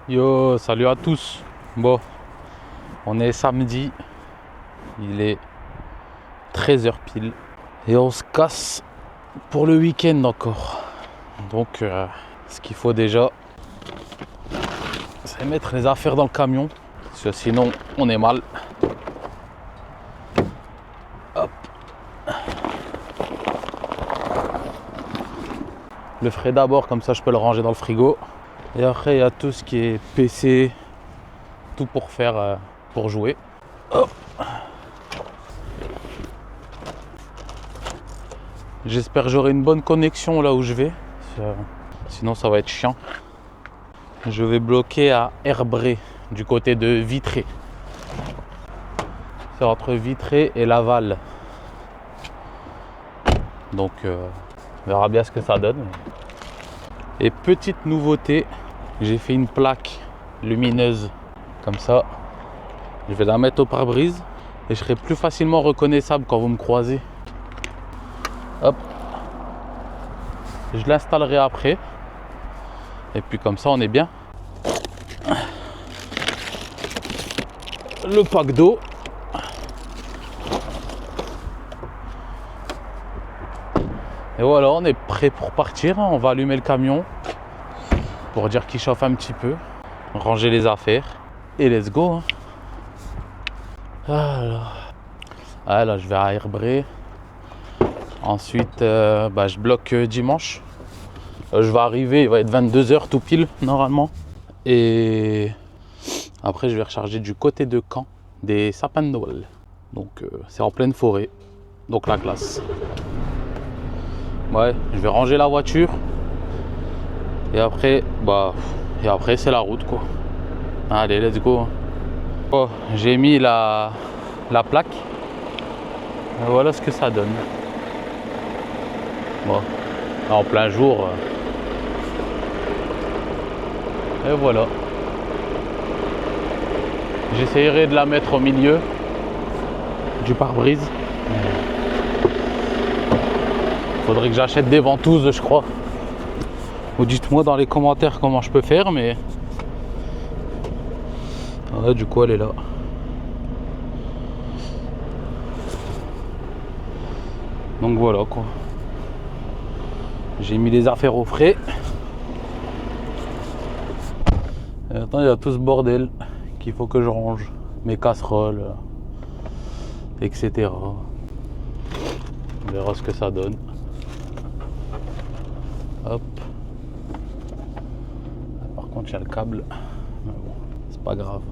Yo, salut à tous. Bon, on est samedi, il est 13h pile et on se casse pour le week-end encore. Donc, ce qu'il faut déjà, c'est mettre les affaires dans le camion, parce que sinon on est mal. Hop. Le ferai d'abord, comme ça je peux le ranger dans le frigo. Et après, il y a tout ce qui est PC, tout pour faire, pour jouer. Hop. J'espère que j'aurai une bonne connexion là où je vais. Sinon, ça va être chiant. Je vais bloquer à Herbré, du côté de Vitré. C'est entre Vitré et Laval. Donc, on verra bien ce que ça donne. Et petite nouveauté, j'ai fait une plaque lumineuse comme ça. Je vais la mettre au pare-brise et je serai plus facilement reconnaissable quand vous me croisez. Hop. Je l'installerai après. Et puis comme ça, on est bien. Le pack d'eau. Et voilà, on est prêt pour partir. On va allumer le camion pour dire qu'il chauffe un petit peu. Ranger les affaires. Et let's go. Alors. Ah, là, je vais à Herbré. Ensuite, je bloque dimanche. Je vais arriver, il va être 22h tout pile, normalement. Et après, je vais recharger du côté de Caen des sapins de Noël. Donc, c'est en pleine forêt. Donc, la classe. Ouais, je vais ranger la voiture. Et après, c'est la route, quoi. Allez, let's go. Oh, j'ai mis la plaque. Et voilà ce que ça donne. Bon, en plein jour. Et voilà. J'essayerai de la mettre au milieu du pare-brise. Faudrait que j'achète des ventouses, je crois. Ou dites-moi dans les commentaires comment je peux faire, mais voilà, du coup elle est là. Donc voilà quoi. J'ai mis les affaires au frais. Et attends, il y a tout ce bordel qu'il faut que je range. Mes casseroles, etc. On verra ce que ça donne. Hop. Par contre, il y a le câble. Mais bon, c'est pas grave.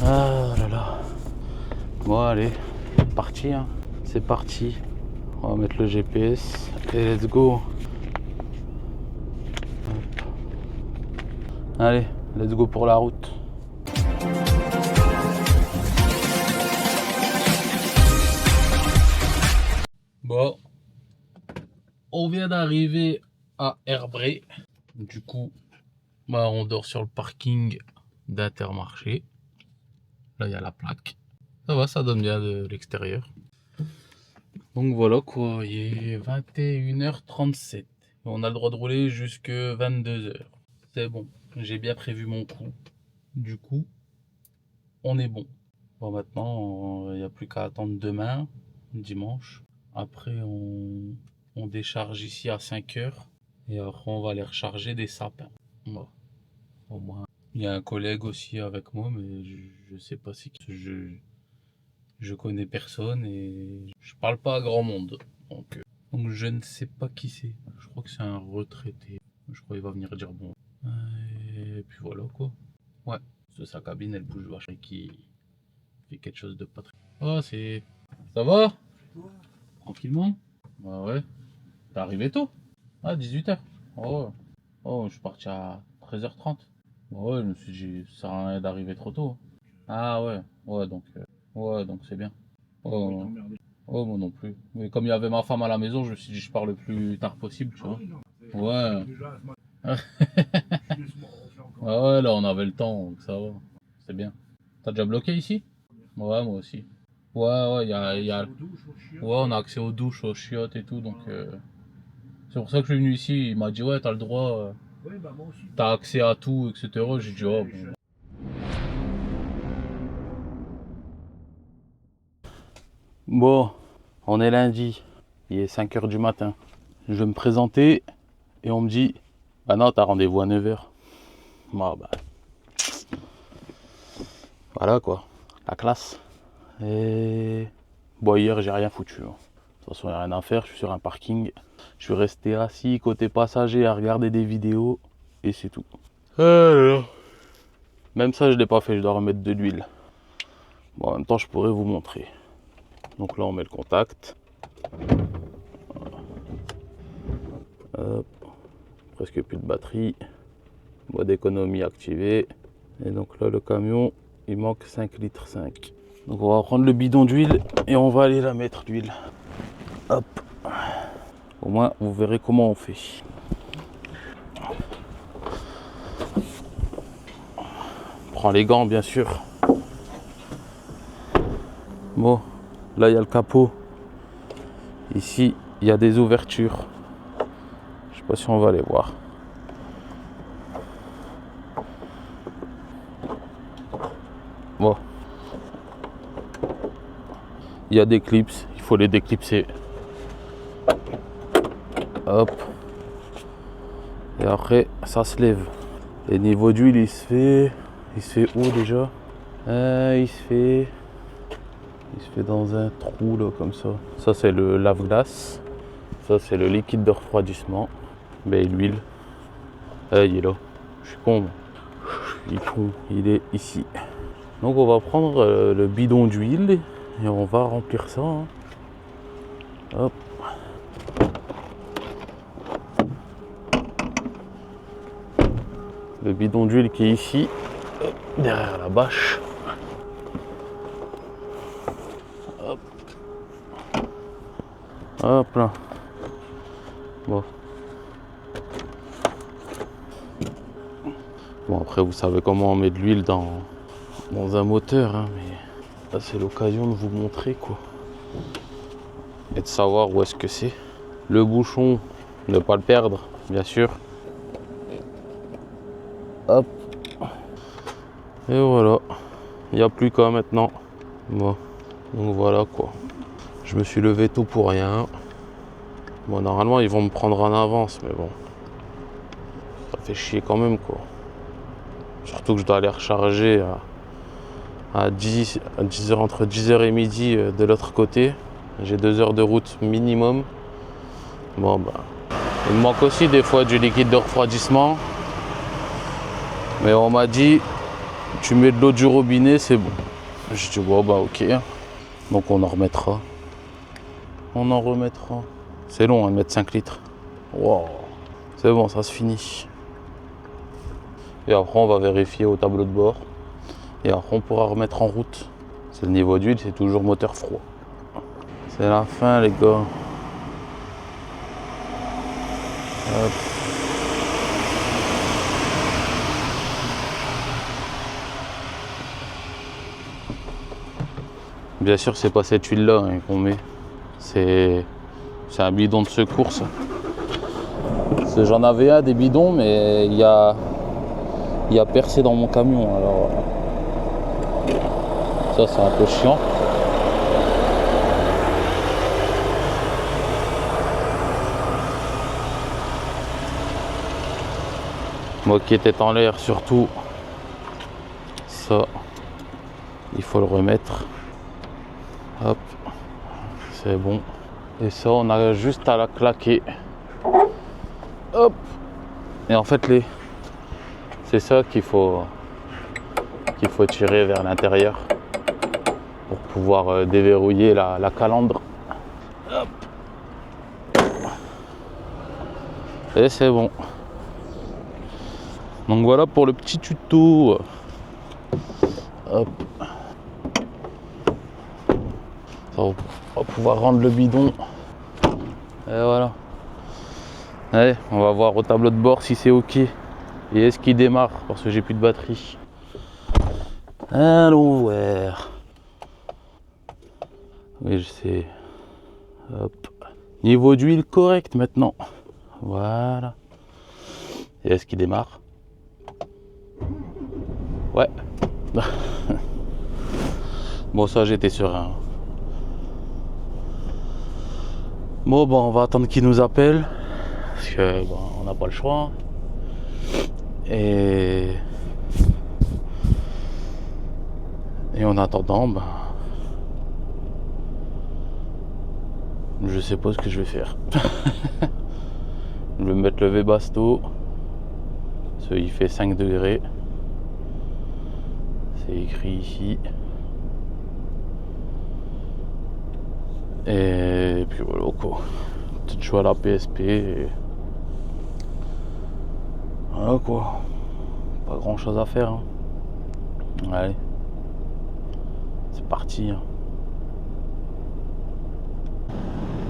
Ah là là. Bon, allez, parti. Hein. C'est parti. On va mettre le GPS et let's go. Hop. Allez, let's go pour la route. Bon, on vient d'arriver à Herbré. Du coup, on dort sur le parking d'Intermarché. Là, il y a la plaque. Ça va, ça donne bien de l'extérieur. Donc voilà quoi, il est 21h37. On a le droit de rouler jusque 22h. C'est bon, j'ai bien prévu mon coup. Du coup, on est bon. Bon, maintenant, il n'y a plus qu'à attendre demain, dimanche. Après, on décharge ici à 5h. Et après, on va aller recharger des sapins. Bon, au moins. Il y a un collègue aussi avec moi, mais je sais pas si je connais personne et je parle pas à grand monde. Donc je ne sais pas qui c'est. Je crois que c'est un retraité. Je crois qu'il va venir dire bon. Et puis voilà quoi. Ouais, c'est sa cabine, elle bouge vachement qui fait quelque chose de pas très. Oh, c'est. Ça va? Tranquillement? Bah ouais. T'es arrivé tôt? Ah, 18h. Oh, oh, je suis parti à 13h30. Bah ouais, je me suis dit, ça sert à rien d'arriver trop tôt. Ah ouais, ouais, donc c'est bien. Oh, oh, moi non plus. Mais comme il y avait ma femme à la maison, je me suis dit, je pars le plus tard possible, tu vois. Ouais. Ah ouais, là on avait le temps, donc ça va. C'est bien. T'as déjà bloqué ici? Ouais, moi aussi. Ouais, ouais, ouais, on a accès aux douches, aux chiottes et tout, donc c'est pour ça que je suis venu ici. Il m'a dit, ouais, t'as le droit. Oui, bah moi aussi. T'as accès à tout, etc. J'ai dit, oh, bon. Bon, on est lundi, il est 5 h du matin. Je vais me présenter et on me dit, bah non, t'as rendez-vous à 9 h. Moi, bah, voilà quoi, la classe. Et bon, hier, j'ai rien foutu. De toute façon, il n'y a rien à faire, je suis sur un parking. Je suis resté assis côté passager à regarder des vidéos et c'est tout. Même ça, je ne l'ai pas fait, je dois remettre de l'huile. Bon, en même temps, je pourrais vous montrer. Donc là, on met le contact. Hop. Presque plus de batterie. Mode économie activé. Et donc là, le camion, il manque 5,5 litres. Donc on va prendre le bidon d'huile et on va aller la mettre, l'huile. Hop. Au moins, vous verrez comment on fait. On prend les gants, bien sûr. Bon, là, il y a le capot. Ici, il y a des ouvertures. Je sais pas si on va les voir. Bon. Il y a des clips, il faut les déclipser. Hop. Et après, ça se lève. Et niveau d'huile, il se fait où déjà? Il se fait dans un trou là, comme ça. Ça, c'est le lave-glace. Ça, c'est le liquide de refroidissement. Ben, l'huile. Il est là. Je suis con. Il est ici. Donc, on va prendre le bidon d'huile et on va remplir ça. Hein. Hop. Le bidon d'huile qui est ici, derrière la bâche. Hop. Hop là. Bon. Bon, après, vous savez comment on met de l'huile dans un moteur, hein, mais là, c'est l'occasion de vous montrer, quoi. Et de savoir où est-ce que c'est. Le bouchon, ne pas le perdre, bien sûr. Hop. Et voilà. Il n'y a plus qu'à maintenant. Bon. Donc voilà, quoi. Je me suis levé tôt pour rien. Bon, normalement, ils vont me prendre en avance, mais bon. Ça fait chier quand même, quoi. Surtout que je dois aller recharger à 10 h, entre 10 h et midi de l'autre côté. J'ai 2 heures de route minimum. Bon, bah. Il me manque aussi des fois du liquide de refroidissement. Mais on m'a dit, tu mets de l'eau du robinet, c'est bon. J'ai dit, bon, bah, ok. Donc on en remettra. On en remettra. C'est long, hein, de mettre 5 litres. Wow. C'est bon, ça se finit. Et après, on va vérifier au tableau de bord. Et après, on pourra remettre en route. C'est le niveau d'huile, c'est toujours moteur froid. C'est la fin, les gars. Hop. Bien sûr, c'est pas cette huile-là hein, qu'on met. C'est un bidon de secours, ça. J'en avais un des bidons, mais il a percé dans mon camion. Alors, ça, c'est un peu chiant. Moi qui était en l'air, surtout, ça, il faut le remettre. Hop, c'est bon. Et ça, on a juste à la claquer. Hop. Et en fait, c'est ça qu'il faut tirer vers l'intérieur pour pouvoir déverrouiller la calandre. Hop. Et c'est bon. Donc voilà pour le petit tuto. Hop. Ça, on va pouvoir rendre le bidon. Et voilà. Allez, on va voir au tableau de bord si c'est ok. Et est-ce qu'il démarre parce que j'ai plus de batterie. Allons voir. Oui, je sais. Hop. Niveau d'huile correct maintenant. Voilà. Et est-ce qu'il démarre? Ouais. Bon, ça, j'étais serein. Bon, on va attendre qu'il nous appelle. Parce que bon, on n'a pas le choix. Et en attendant, je sais pas ce que je vais faire. Je vais me mettre le Webasto. Il fait 5 degrés. C'est écrit ici. Et puis voilà quoi. Peut-être jouer à la PSP. Et... voilà quoi. Pas grand chose à faire. Hein. Allez. C'est parti. Hein.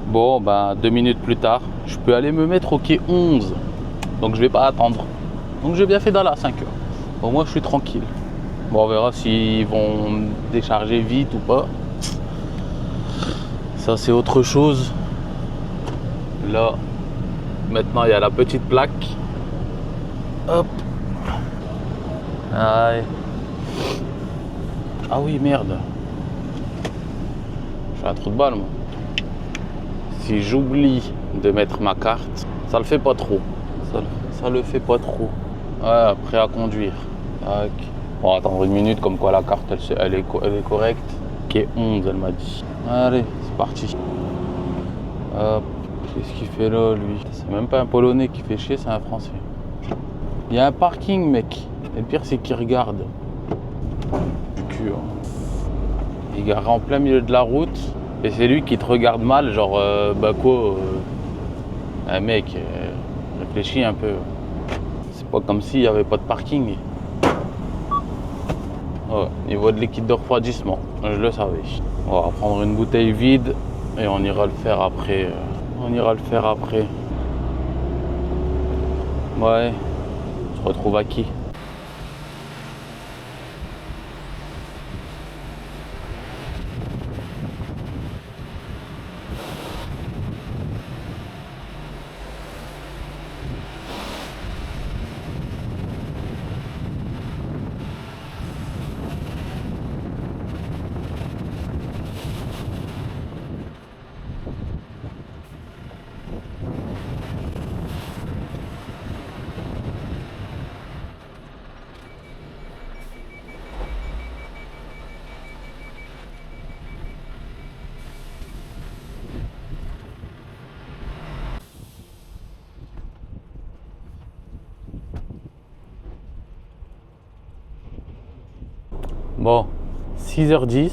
Bon, 2 minutes plus tard, je peux aller me mettre au quai 11. Donc je vais pas attendre. Donc j'ai bien fait d'aller à 5 heures. Au moins je suis tranquille. Bon, on verra s'ils vont décharger vite ou pas. Ça c'est autre chose. Là, maintenant il y a la petite plaque. Hop. Allez. Ah oui, merde. Je fais un trou de balle, moi. Si j'oublie de mettre ma carte, ça le fait pas trop. Ça le fait pas trop. Ouais, prêt à conduire. Tac. On va attendre 1 minute, comme quoi la carte elle est correcte. Quai 11, elle m'a dit. Allez, c'est parti. Hop. Qu'est-ce qu'il fait là, lui? C'est même pas un Polonais qui fait chier, c'est un Français. Il y a un parking, mec. Et le pire, c'est qu'il regarde. Du cul, hein. Il est garé en plein milieu de la route. Et c'est lui qui te regarde mal, genre, mec, réfléchis un peu. C'est pas comme s'il n'y avait pas de parking. Ouais, niveau de liquide de refroidissement, je le savais. On va prendre une bouteille vide et on ira le faire après. Ouais, on se retrouve à qui? Bon, 6h10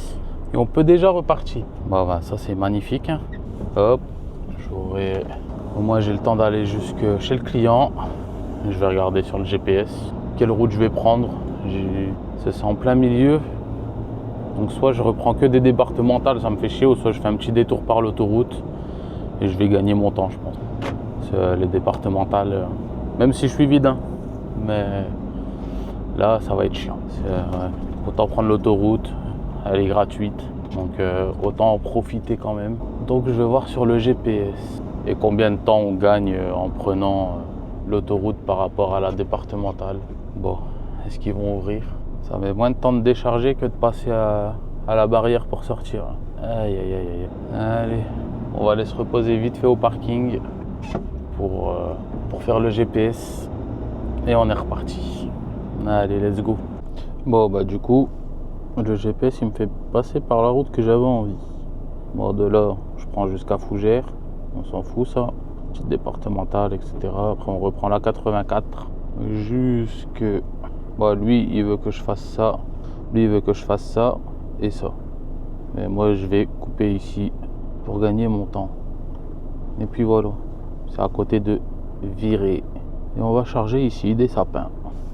et on peut déjà repartir. Bon, ça c'est magnifique. Hein. Hop, au moins j'ai le temps d'aller jusque chez le client. Je vais regarder sur le GPS quelle route je vais prendre. C'est en plein milieu. Donc soit je reprends que des départementales, ça me fait chier, ou soit je fais un petit détour par l'autoroute et je vais gagner mon temps, je pense. Les départementales, même si je suis vide, hein, mais là ça va être chiant. Ouais. Autant prendre l'autoroute, elle est gratuite, donc autant en profiter quand même. Donc je vais voir sur le GPS et combien de temps on gagne en prenant l'autoroute par rapport à la départementale. Bon, est-ce qu'ils vont ouvrir? Ça met moins de temps de décharger que de passer à la barrière pour sortir. Aïe aïe aïe aïe. Allez, on va aller se reposer vite fait au parking pour faire le GPS et on est reparti. Allez, let's go. Bon, du coup, le GPS il me fait passer par la route que j'avais envie. Bon, de là, je prends jusqu'à Fougères, on s'en fout ça. Petite départementale, etc. Après, on reprend la 84 jusque. Bon, lui, il veut que je fasse ça. Lui, il veut que je fasse ça et ça. Mais moi, je vais couper ici pour gagner mon temps. Et puis voilà, c'est à côté de Viré. Et on va charger ici des sapins.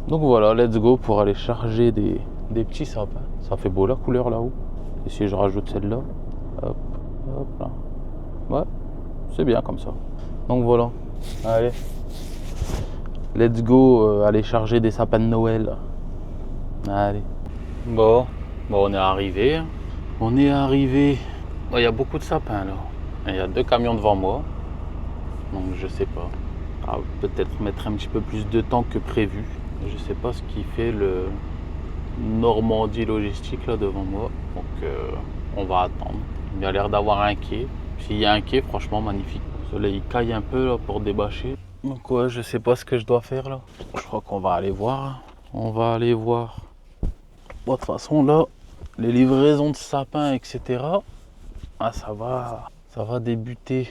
Donc voilà, let's go pour aller charger des petits sapins. Ça fait beau la couleur là-haut. Et si je rajoute celle-là, hop, hop là. Ouais, c'est bien comme ça. Donc voilà, allez. Let's go aller charger des sapins de Noël. Allez. Bon, on est arrivé. Il y a beaucoup de sapins là. Il y a 2 camions devant moi. Donc je sais pas. va peut-être mettre un petit peu plus de temps que prévu. Je sais pas ce qui fait le Normandie Logistique là devant moi. Donc on va attendre. Il a l'air d'avoir un quai. S'il y a un quai, franchement magnifique. Le soleil caille un peu là pour débâcher. Donc ouais, je sais pas ce que je dois faire là. Je crois qu'on va aller voir. On va aller voir. Bon, de toute façon là, les livraisons de sapins, etc. Ah, ça va débuter.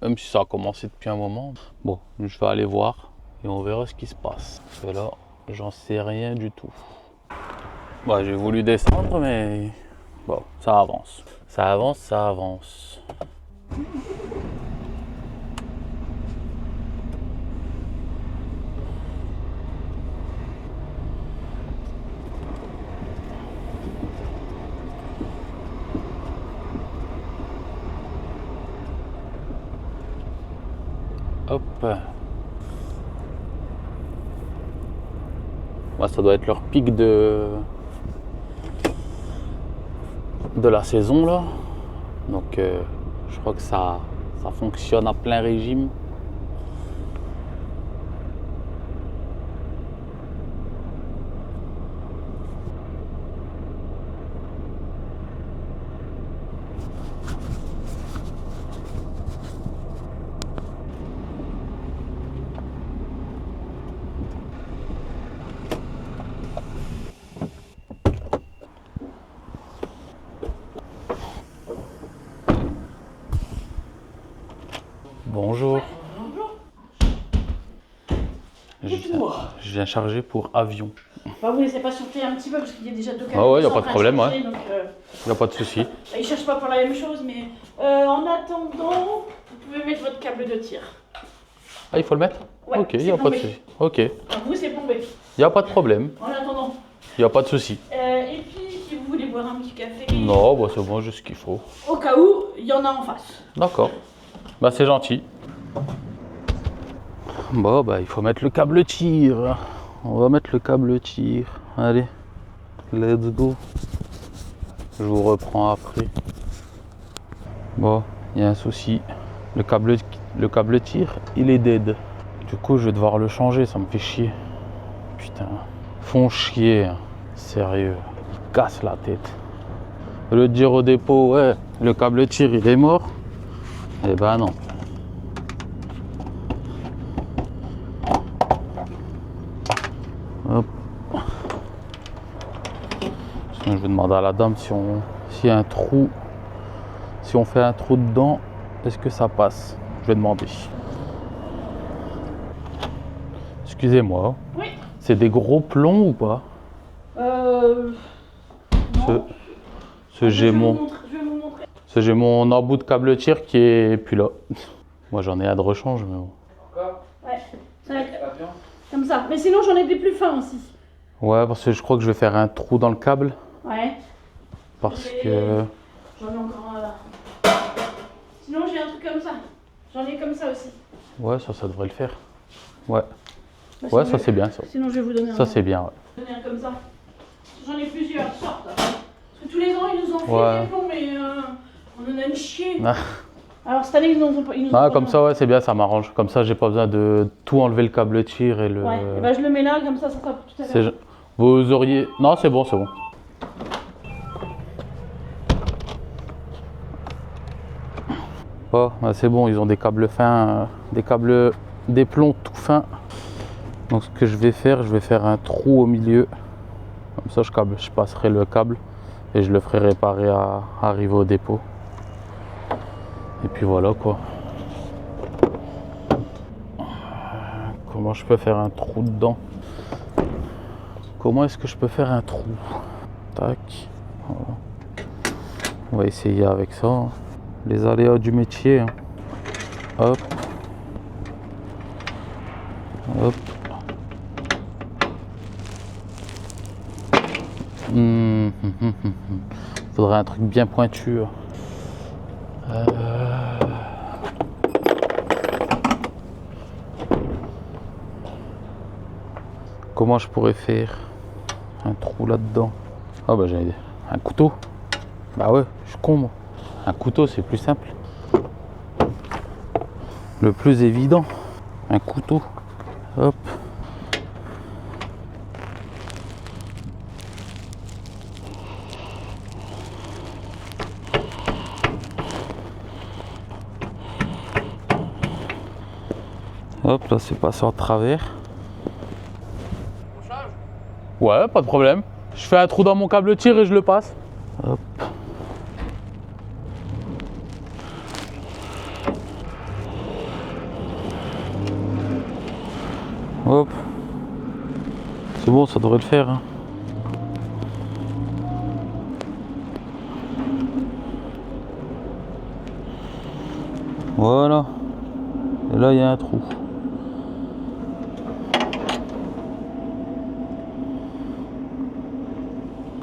Même si ça a commencé depuis un moment. Bon, je vais aller voir et on verra ce qui se passe. Parce que là, j'en sais rien du tout. Bon, j'ai voulu descendre, mais bon, ça avance. Ça avance, ça avance. Hop. Ouais, ça doit être leur pic de la saison là. Donc je crois que ça fonctionne à plein régime. Bonjour. Je viens charger pour avion. Bah, vous laissez patienter un petit peu parce qu'il y a déjà deux Ah ouais, y a pas de problème, ouais. Donc, Y a pas de souci. ils cherchent pas pour la même chose, mais en attendant, vous pouvez mettre votre câble de tir. Ah, il faut le mettre? Ouais, ok, y a pas de plombé. souci. Ok. Enfin, vous, c'est plombé. Y a pas de problème. En attendant. Y a pas de souci. Et puis, si vous voulez boire un petit café. Non, bah c'est bon, juste ce qu'il faut. Au cas où, il y en a en face. D'accord. Bah c'est gentil. Bon, bah il faut mettre le câble tir. On va mettre le câble tir. Allez, let's go. Je vous reprends après. Bon, il y a un souci. Le câble tir, il est dead. Du coup, je vais devoir le changer, ça me fait chier. Putain, font chier, hein. Sérieux. Ils cassent la tête. Au lieu de dire au dépôt, ouais, le câble tir, il est mort. Eh ben non. Hop. Je vais demander à la dame s'il y a un trou. Si on fait un trou dedans, est-ce que ça passe? Je vais demander. Excusez-moi. Oui. C'est des gros plombs ou pas? Non. Ce j'ai mon embout de câble tir qui est plus là. Moi j'en ai un de rechange, mais bon. Ouais. Comme ça. Mais sinon, j'en ai des plus fins aussi. Ouais, parce que je crois que je vais faire un trou dans le câble. Ouais. Parce que... J'en ai encore un là. Sinon, j'ai un truc comme ça. J'en ai comme ça aussi. Ouais, ça devrait le faire. Ouais. Bah, Ouais, ça c'est bien ça. Sinon, je vais vous donner un. Ça c'est bien, ouais. Donner un comme ça. J'en ai plusieurs sortes. Parce que tous les ans, ils nous ont fait des plombs, mais on en a une chier. Ah. Alors cette année, ils nous ont pas. Ah, comme ça, ouais, c'est bien, ça m'arrange. Comme ça, j'ai pas besoin de tout enlever le câble tir et le. Ouais, et bah, je le mets là, comme ça sera tout à fait. Vous auriez. Non, c'est bon, c'est bon. Oh, bah, c'est bon, ils ont des câbles fins, des plombs tout fins. Donc, ce que je vais faire un trou au milieu. Comme ça, je passerai le câble et je le ferai réparer à arriver au dépôt. Et puis voilà quoi. Comment je peux faire un trou dedans? Comment est-ce que je peux faire un trou? Tac. Voilà. On va essayer avec ça. Hein. Les aléas du métier. Hein. Hop. Hop. Faudrait un truc bien pointu. Comment je pourrais faire un trou là-dedans? Ah bah j'ai un couteau. Bah ouais, je suis con moi. Un couteau c'est plus simple. Le plus évident. un couteau. Hop. Hop, là c'est passé en travers. Ouais, pas de problème. Je fais un trou dans mon câble tir et je le passe. Hop. Hop. C'est bon, ça devrait le faire. Hein. Voilà. Et là, il y a un trou.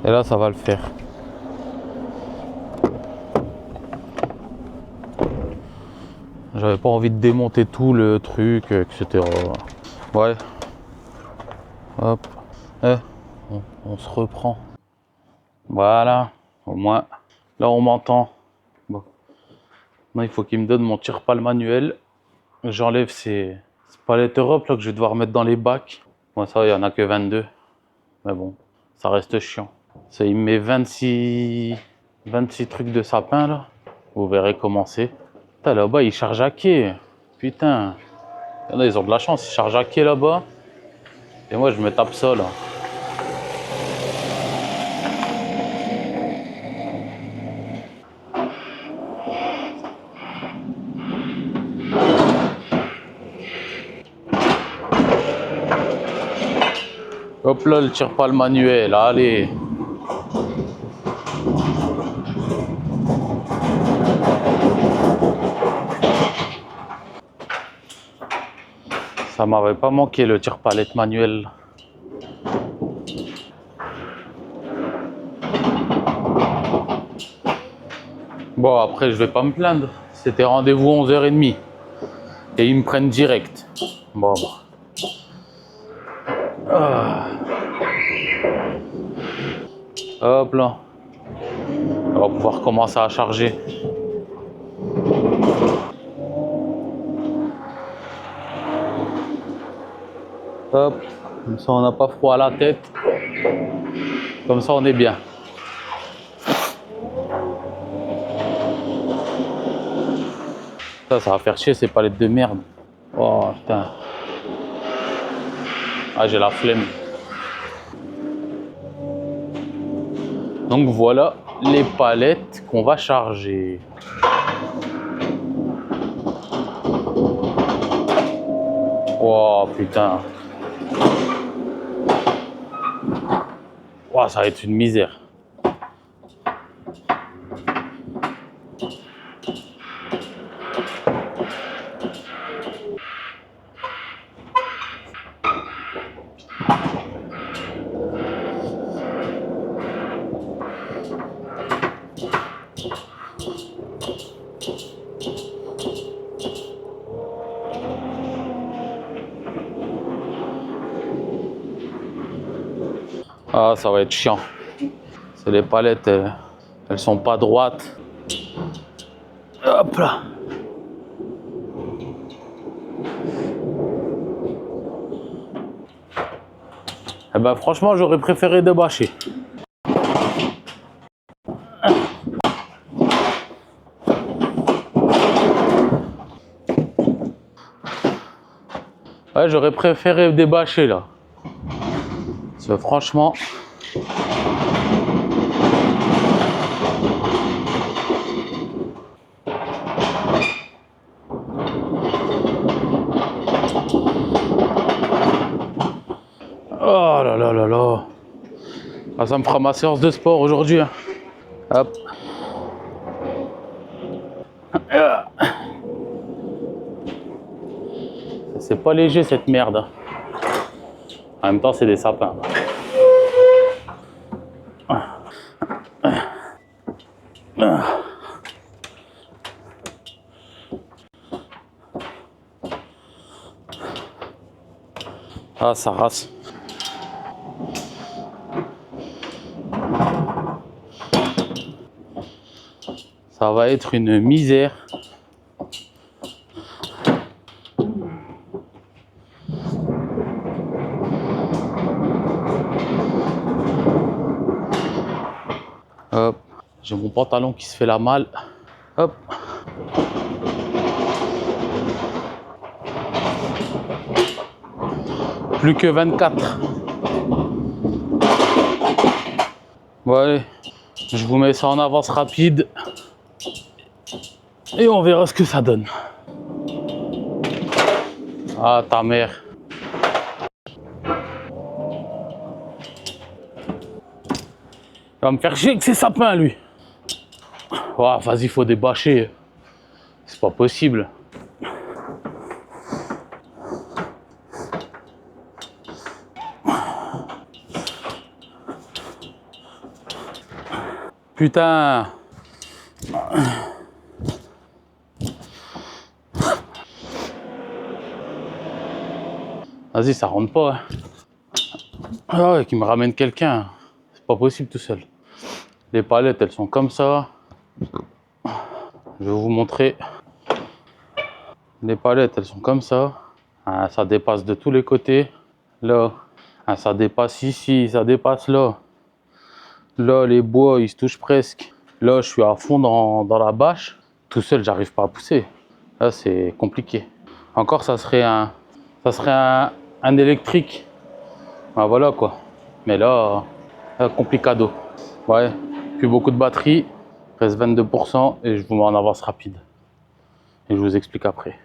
Et là, ça va le faire. J'avais pas envie de démonter tout le truc, etc. Ouais. Hop. On se reprend. Voilà. Au moins. Là, on m'entend. Bon. Maintenant, il faut qu'il me donne mon tire-pale manuel. J'enlève ces palettes Europe là, que je vais devoir mettre dans les bacs. Bon, ça, il n'y en a que 22. Mais bon, ça reste chiant. Ça, il me met 26 trucs de sapin là. Vous verrez comment c'est. Putain, là-bas, ils chargent à quai. Putain. Il y en a, ils ont de la chance, ils chargent à quai là-bas. Et moi, je me tape ça là. Hop là, le tire-pale manuel, allez. Ça m'avait pas manqué le tire-palette manuel. Bon, après, je vais pas me plaindre. C'était rendez-vous 11h30. Et ils me prennent direct. Bon. Ah. Hop là. On va pouvoir commencer à charger. Hop. Comme ça, on n'a pas froid à la tête. Comme ça, on est bien. Ça va faire chier ces palettes de merde. Oh putain. Ah, j'ai la flemme. Donc voilà les palettes qu'on va charger. Oh putain. Oh, ça va être une misère. Ah, ça va être chiant. C'est les palettes, elles sont pas droites. Hop là. Eh ben franchement, j'aurais préféré débâcher. Ouais, j'aurais préféré débâcher là. Parce que franchement. Oh là là là là. Ah, ça me fera ma séance de sport aujourd'hui. Hein. Hop. C'est pas léger cette merde. En même temps, c'est des sapins. Ah, ça rase. Ça va être une misère. J'ai mon pantalon qui se fait la malle. Hop. Plus que 24. Bon allez, je vous mets ça en avance rapide. Et on verra ce que ça donne. Ah ta mère. Il va me faire chier avec ses sapins lui. Oh, vas-y, faut débâcher. C'est pas possible. Putain. Vas-y, ça rentre pas. Hein. Ah ouais, qu'il me ramène quelqu'un. C'est pas possible tout seul. Les palettes, elles sont comme ça. Je vais vous montrer. Les palettes, elles sont comme ça. Ah, ça dépasse de tous les côtés. Là, ah, ça dépasse ici, ça dépasse là. Là, les bois, ils se touchent presque. Là, je suis à fond dans la bâche. Tout seul, j'arrive pas à pousser. Là, c'est compliqué. Encore, ça serait un électrique. Ah, voilà quoi. Mais là, complicado. Ouais, plus beaucoup de batterie. Reste 22% et je vous mets en avance rapide. Et je vous explique après.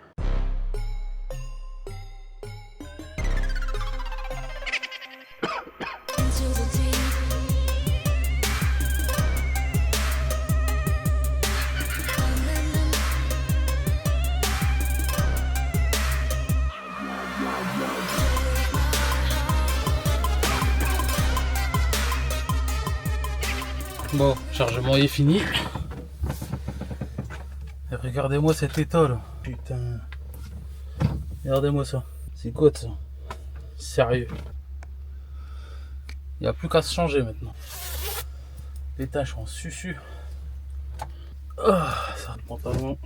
Bon, chargement est fini. Et regardez-moi cet état là. Putain. Regardez-moi ça. C'est quoi ça? Sérieux. Il n'y a plus qu'à se changer maintenant. Les taches en susu. Oh, ça le pantalon.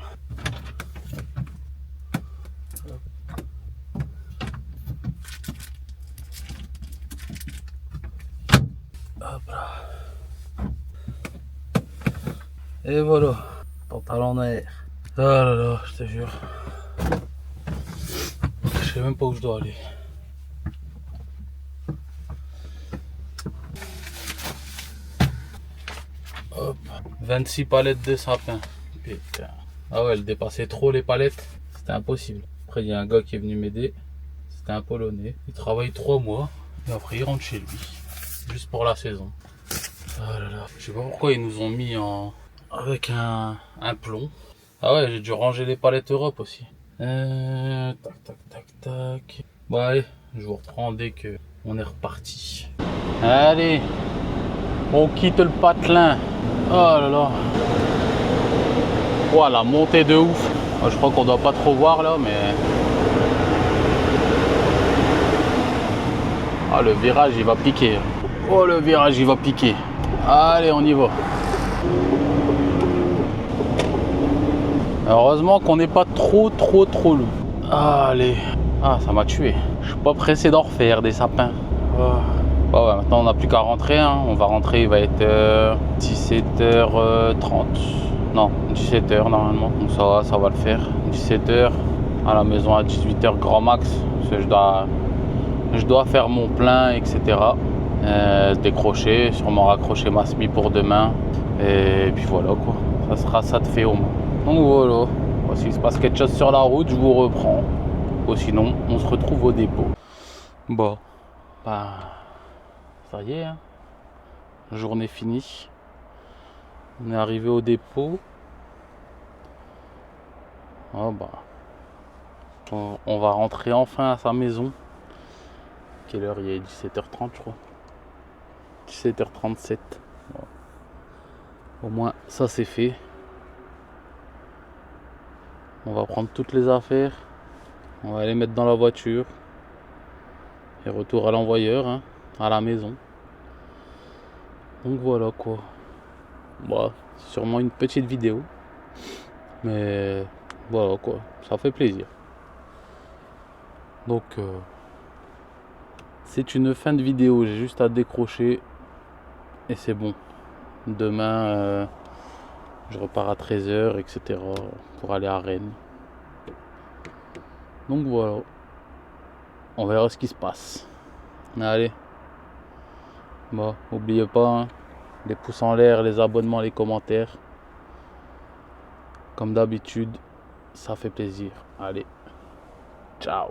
Hop là. Et voilà. Pantalon en air. Ah là là, je te jure. Je sais même pas où je dois aller. Hop. 26 palettes de sapin. Putain. Ah ouais, elle dépassait trop les palettes. C'était impossible. Après, il y a un gars qui est venu m'aider. C'était un Polonais. Il travaille 3 mois. Et après, il rentre chez lui. Juste pour la saison. Ah là là. Je sais pas pourquoi ils nous ont mis avec un plomb. Ah ouais, j'ai dû ranger les palettes Europe aussi. Tac, tac, tac, tac. Bon allez, je vous reprends dès que on est reparti. Allez, on quitte le patelin. Oh là là. Oh, la montée de ouf. Je crois qu'on doit pas trop voir là, mais... Ah, le virage, il va piquer. Oh, le virage, il va piquer. Allez, on y va. Heureusement qu'on n'est pas trop lourd. Allez. Ah, ça m'a tué. Je suis pas pressé d'en refaire des sapins. Bon, ouais, maintenant on n'a plus qu'à rentrer. Hein. On va rentrer, il va être 17h30. Non, 17h normalement. Donc ça va le faire. 17h à la maison à 18h grand max. Parce que je dois faire mon plein, etc. Décrocher, sûrement raccrocher ma SMI pour demain. Et puis voilà quoi. Ça sera ça de fait au moins. Donc voilà. S'il se passe quelque chose sur la route, je vous reprends. Ou sinon, on se retrouve au dépôt. Bon. Bah. Ça y est. Hein. Journée finie. On est arrivé au dépôt. Oh bah. On va rentrer enfin à sa maison. Quelle heure il est? 17h30 je crois. 17h37. Bon. Au moins ça c'est fait. On va prendre toutes les affaires. On va les mettre dans la voiture. Et retour à l'envoyeur, hein, à la maison. Donc voilà quoi. Bon, sûrement une petite vidéo. Mais voilà quoi. Ça fait plaisir. Donc c'est une fin de vidéo. J'ai juste à décrocher. Et c'est bon. Demain, je repars à 13h, etc. pour aller à Rennes. Donc voilà. On verra ce qui se passe. Allez. Bon, n'oubliez pas, hein, les pouces en l'air, les abonnements, les commentaires. Comme d'habitude, ça fait plaisir. Allez. Ciao.